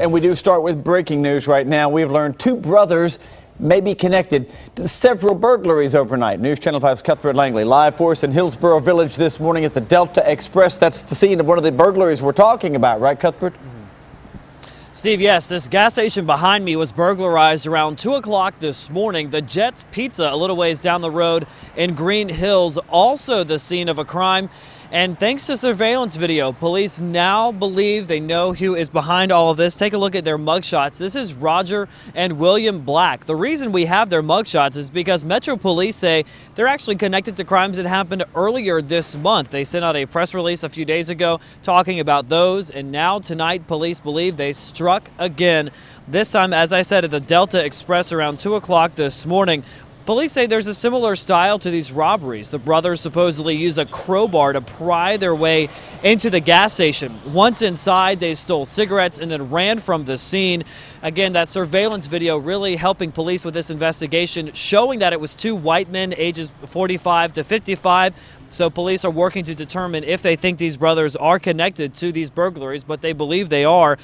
and we do start with breaking news right now. We've learned two brothers may be connected to several burglaries overnight. News Channel 5's Cuthbert Langley live for us in Hillsborough Village this morning at the Delta Express. That's the scene of one of the burglaries we're talking about, right, Cuthbert? Steve, yes, this gas station behind me was burglarized around 2 o'clock this morning. The Jets Pizza a little ways down the road in Green Hills, also the scene of a crime. And thanks to surveillance video, police now believe they know who is behind all of this. Take a look at their mugshots. This is Roger and William Black. The reason we have their mugshots is because Metro Police say they're actually connected to crimes that happened earlier this month. They sent out a press release a few days ago talking about those, and now tonight police believe they struck again. This time, as I said, at the Delta Express around 2 o'clock this morning. Police say there's a similar style to these robberies. The brothers supposedly use a crowbar to pry their way into the gas station. Once inside, they stole cigarettes and then ran from the scene. Again, that surveillance video really helping police with this investigation, showing that it was two white men ages 45 to 55. So police are working to determine if they think these brothers are connected to these burglaries, but they believe they are.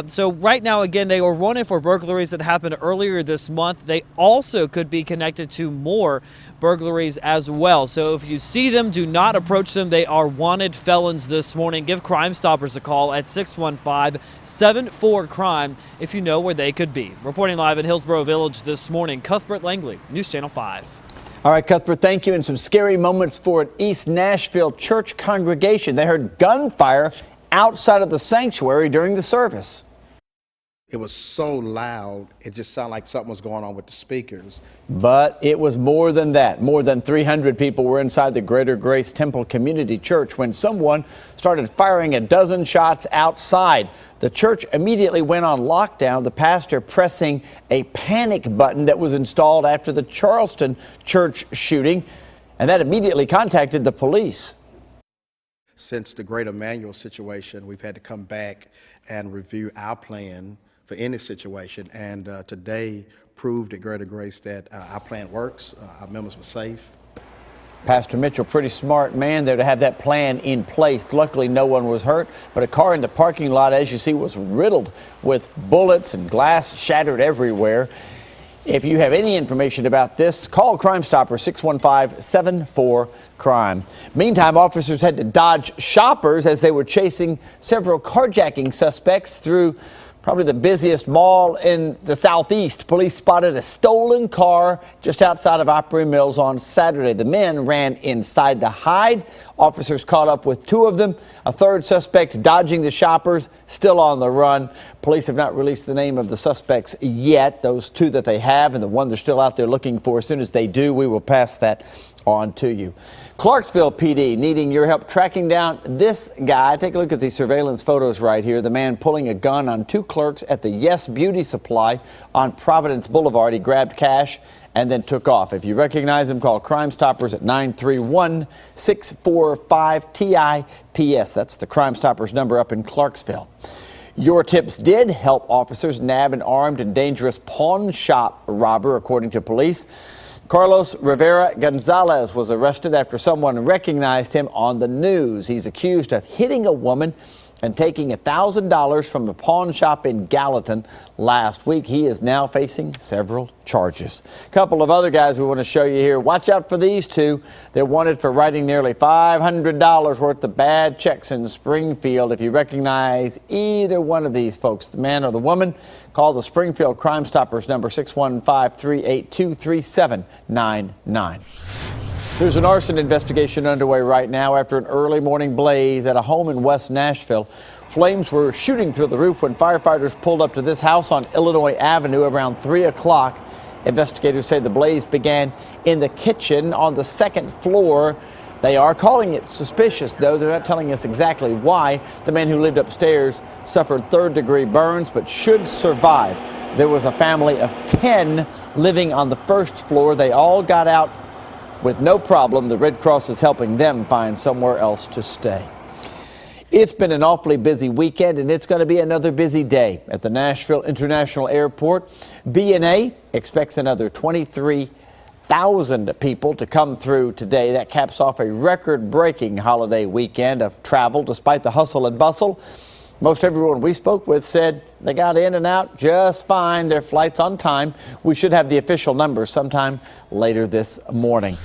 So right now, again, they were wanted for burglaries that happened earlier this month. They also could be connected to more burglaries as well. So if you see them, do not approach them. They are wanted felons this morning. Give Crime Stoppers a call at 615-74-CRIME if you know where they could be. Reporting live in Hillsborough Village this morning, Cuthbert Langley, News Channel 5. All right, Cuthbert, thank you. And some scary moments for an East Nashville church congregation. They heard gunfire outside of the sanctuary during the service. It was so loud, it just sounded like something was going on with the speakers. But it was more than that. More than 300 people were inside the Greater Grace Temple Community Church when someone started firing a dozen shots outside. The church immediately went on lockdown, the pastor pressing a panic button that was installed after the Charleston church shooting, and that immediately contacted the police. Since the Great Emmanuel situation, we've had to come back and review our plan for any situation, and today proved at Greater Grace that our plan works, our members were safe. Pastor Mitchell, pretty smart man there to have that plan in place. Luckily, no one was hurt, but a car in the parking lot, as you see, was riddled with bullets and glass shattered everywhere. If you have any information about this, call Crime Stoppers 615-74-CRIME. Meantime, officers had to dodge shoppers as they were chasing several carjacking suspects through probably the busiest mall in the southeast. Police spotted a stolen car just outside of Opry Mills on Saturday. The men ran inside to hide. Officers caught up with two of them. A third suspect dodging the shoppers, still on the run. Police have not released the name of the suspects yet, those two that they have, and the one they're still out there looking for. As soon as they do, we will pass that on to you. Clarksville PD needing your help tracking down this guy. Take a look at these surveillance photos right here. The man pulling a gun on two clerks at the Yes Beauty Supply on Providence Boulevard. He grabbed cash and then took off. If you recognize him, call Crime Stoppers at 931-645-TIPS. That's the Crime Stoppers number up in Clarksville. Your tips did help officers nab an armed and dangerous pawn shop robber, according to police. Carlos Rivera Gonzalez was arrested after someone recognized him on the news. He's accused of hitting a woman and taking $1,000 from a pawn shop in Gallatin last week. He is now facing several charges. A couple of other guys we want to show you here. Watch out for these two. They're wanted for writing nearly $500 worth of bad checks in Springfield. If you recognize either one of these folks, the man or the woman, call the Springfield Crime Stoppers number 615-382-3799. There's an arson investigation underway right now after an early morning blaze at a home in West Nashville. Flames were shooting through the roof when firefighters pulled up to this house on Illinois Avenue around 3 o'clock. Investigators say the blaze began in the kitchen on the second floor. They are calling it suspicious, though. They're not telling us exactly why. The man who lived upstairs suffered third-degree burns but should survive. There was a family of 10 living on the first floor. They all got out with no problem. The Red Cross is helping them find somewhere else to stay. It's been an awfully busy weekend, and it's going to be another busy day at the Nashville International Airport. BNA expects another 23,000 people to come through today. That caps off a record-breaking holiday weekend of travel. Despite the hustle and bustle, Most everyone we spoke with said they got in and out just fine, their flights on time. We should have the official numbers sometime later this morning.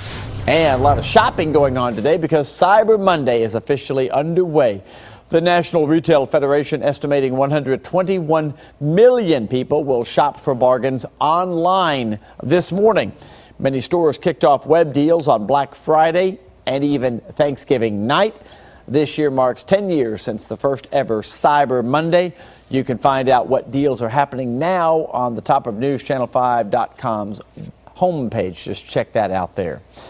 And a lot of shopping going on today because Cyber Monday is officially underway. The National Retail Federation estimating 121 million people will shop for bargains online this morning. Many stores kicked off web deals on Black Friday and even Thanksgiving night. This year marks 10 years since the first ever Cyber Monday. You can find out what deals are happening now on the top of NewsChannel5.com's homepage. Just check that out there.